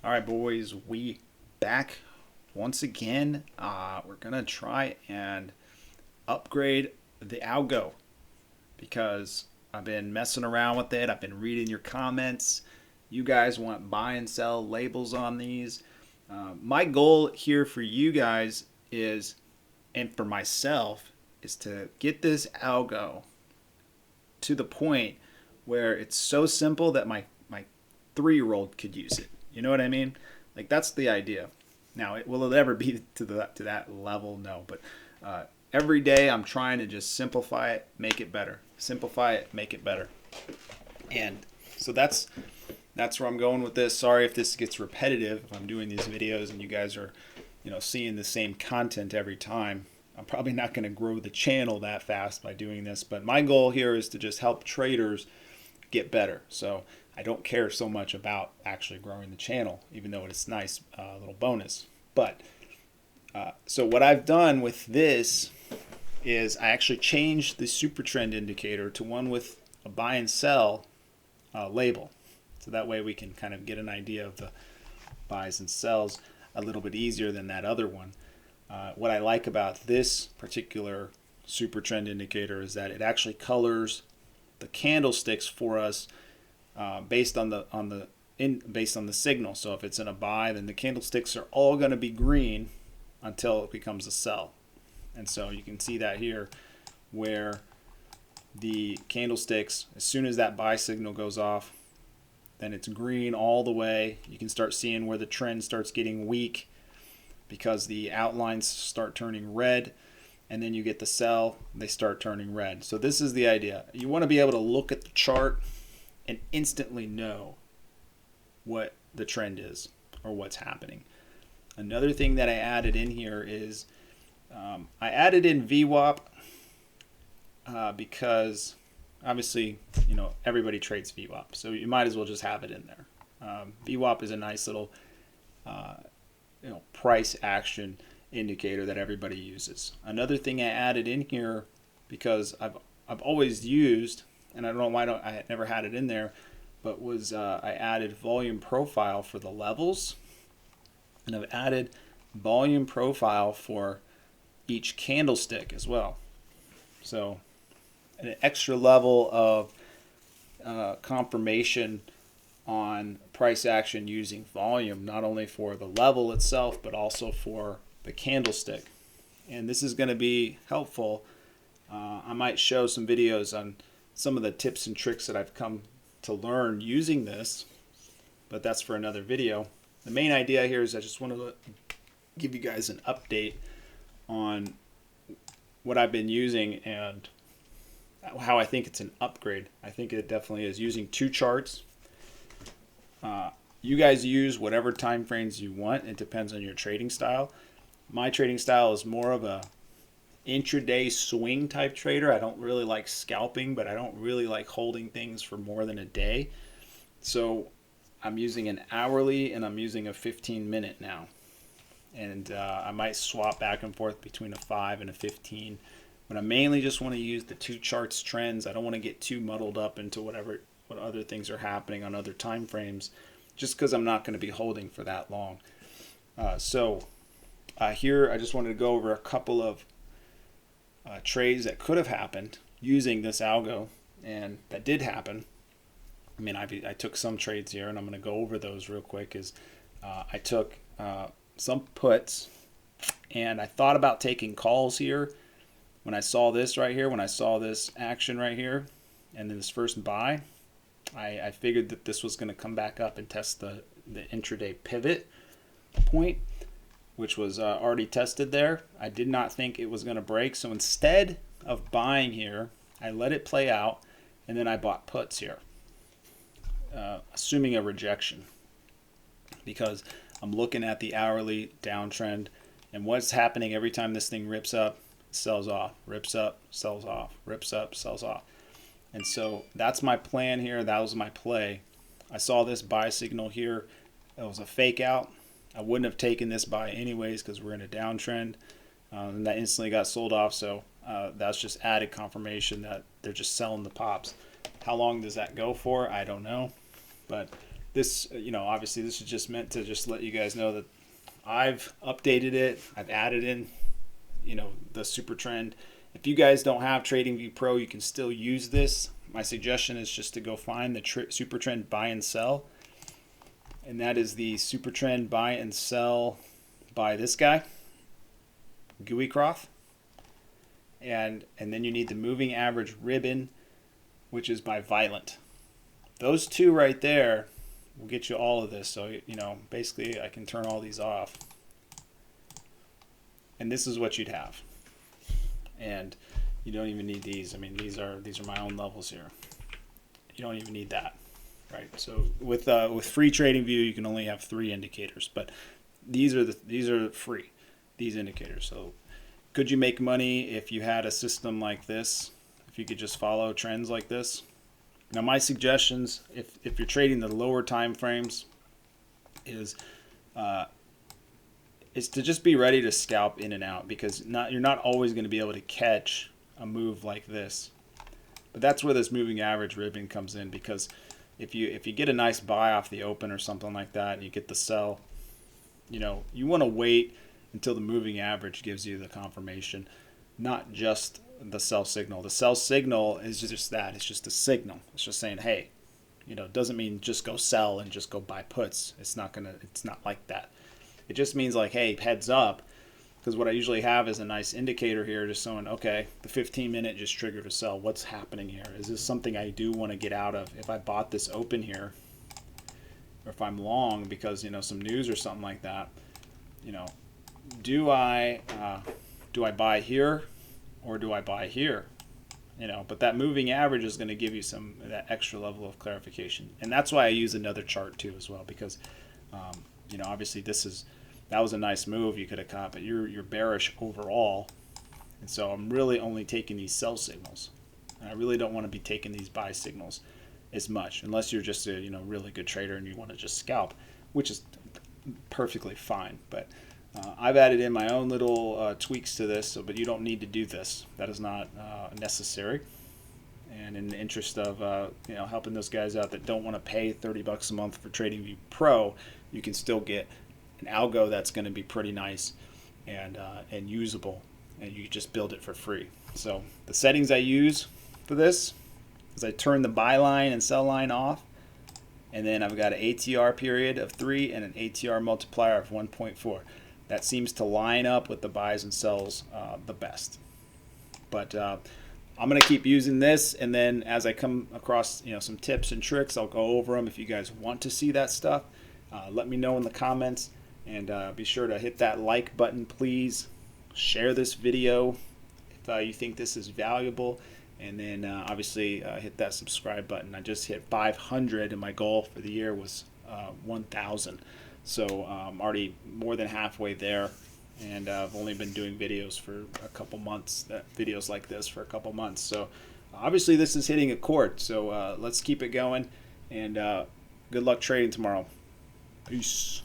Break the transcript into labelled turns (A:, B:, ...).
A: All right, boys, we back once again. We're gonna try and upgrade the Algo because I've been messing around with it. I've been reading your comments. You guys want buy and sell labels on these. My goal here for you guys is, and for myself, is to get this Algo to the point where it's so simple that my 3-year-old could use it. You know what I mean? Like that's the idea. Now, will it ever be to that level? No, but every day I'm trying to just simplify it, make it better. Simplify it, make it better. And so that's where I'm going with this. Sorry if this gets repetitive. If I'm doing these videos and you guys are, seeing the same content every time. I'm probably not going to grow the channel that fast by doing this, but my goal here is to just help traders get better. So I don't care so much about actually growing the channel, even though it's nice little bonus. But so what I've done with this is I actually changed the super trend indicator to one with a buy and sell label. So that way we can kind of get an idea of the buys and sells a little bit easier than that other one. What I like about this particular super trend indicator is that it actually colors the candlesticks for us based on the signal. So if it's in a buy, then the candlesticks are all going to be green until it becomes a sell. And so you can see that here, where the candlesticks, as soon as that buy signal goes off, then it's green all the way. You can start seeing where the trend starts getting weak because the outlines start turning red, and then you get the sell, they start turning red. So this is the idea. You want to be able to look at the chart and instantly know what the trend is or what's happening. Another thing that I added in here is I added in VWAP because obviously everybody trades VWAP, so you might as well just have it in there. VWAP is a nice little price action indicator that everybody uses. Another thing I added in here, because I've always used, and I don't know why I never had it in there, but was I added volume profile for the levels, and I've added volume profile for each candlestick as well. So an extra level of confirmation on price action using volume, not only for the level itself, but also for the candlestick. And this is going to be helpful. I might show some videos on some of the tips and tricks that I've come to learn using this, but that's for another video. The main idea here is I just want to give you guys an update on what I've been using and how I think it's an upgrade. I think it definitely is. Using 2 charts. You guys use whatever time frames you want. It depends on your trading style. My trading style is more of a intraday swing type trader. I don't really like scalping, but I don't really like holding things for more than a day. So I'm using an hourly and I'm using a 15-minute now. And I might swap back and forth between a 5 and a 15. But I mainly just want to use the 2 charts trends. I don't want to get too muddled up into what other things are happening on other time frames, just because I'm not going to be holding for that long. Here I just wanted to go over a couple of trades that could have happened using this algo, and that did happen. I mean, I took some trades here, and I'm going to go over those real quick. I took some puts, and I thought about taking calls here. When I saw this right here, when I saw this action right here, and then this first buy, I figured that this was going to come back up and test the intraday pivot point, which was already tested there. I did not think it was going to break, so instead of buying here, I let it play out, and then I bought puts here, assuming a rejection, because I'm looking at the hourly downtrend, and what's happening every time this thing rips up, sells off, rips up, sells off, rips up, sells off. And so that's my plan here. That was my play. I saw this buy signal here. It was a fake out. I wouldn't have taken this buy anyways because we're in a downtrend. And that instantly got sold off. So that's just added confirmation that they're just selling the pops. How long does that go for? I don't know. But this, obviously this is just meant to just let you guys know that I've updated it. I've added in, the super trend. If you guys don't have TradingView Pro, you can still use this. My suggestion is just to go find the super trend buy and sell. And that is the super trend buy and sell by this guy, Gooey Croft. And then you need the moving average ribbon, which is by Violent. Those two right there will get you all of this. So, basically I can turn all these off. And this is what you'd have. And you don't even need these. I mean, these are my own levels here. You don't even need that, right? So with free TradingView, you can only have 3 indicators, but these are free, these indicators. So could you make money if you had a system like this? If you could just follow trends like this? Now, my suggestions, if you're trading the lower time frames, is to just be ready to scalp in and out, because you're not always going to be able to catch a move like this. But that's where this moving average ribbon comes in, because if you get a nice buy off the open or something like that and you get the sell, you want to wait until the moving average gives you the confirmation, not just the sell signal. The sell signal is just that. It's just a signal. It's just saying, hey, it doesn't mean just go sell and just go buy puts. It's not like that. It just means like, hey, heads up, because what I usually have is a nice indicator here just showing, okay, the 15-minute just triggered a sell. What's happening here? Is this something I do want to get out of? If I bought this open here, or if I'm long because, some news or something like that, do I buy here or do I buy here? But that moving average is going to give you that extra level of clarification. And that's why I use another chart too as well, because obviously that was a nice move you could have caught, but you're bearish overall. And so I'm really only taking these sell signals. And I really don't want to be taking these buy signals as much, unless you're just a really good trader and you want to just scalp, which is perfectly fine. But I've added in my own little tweaks to this, but you don't need to do this. That is not necessary. And in the interest of helping those guys out that don't want to pay $30 a month for TradingView Pro, you can still get an algo that's going to be pretty nice and usable, and you just build it for free. So the settings I use for this is I turn the buy line and sell line off, and then I've got an ATR period of 3 and an ATR multiplier of 1.4. That seems to line up with the buys and sells the best. But I'm going to keep using this, and then as I come across some tips and tricks, I'll go over them. If you guys want to see that stuff, let me know in the comments, and be sure to hit that like button, please. Share this video if you think this is valuable, and then obviously hit that subscribe button. I just hit 500, and my goal for the year was 1,000. So I'm already more than halfway there, and I've only been doing videos for a couple months, videos like this for a couple months. So obviously this is hitting a chord, so let's keep it going, and good luck trading tomorrow. Peace.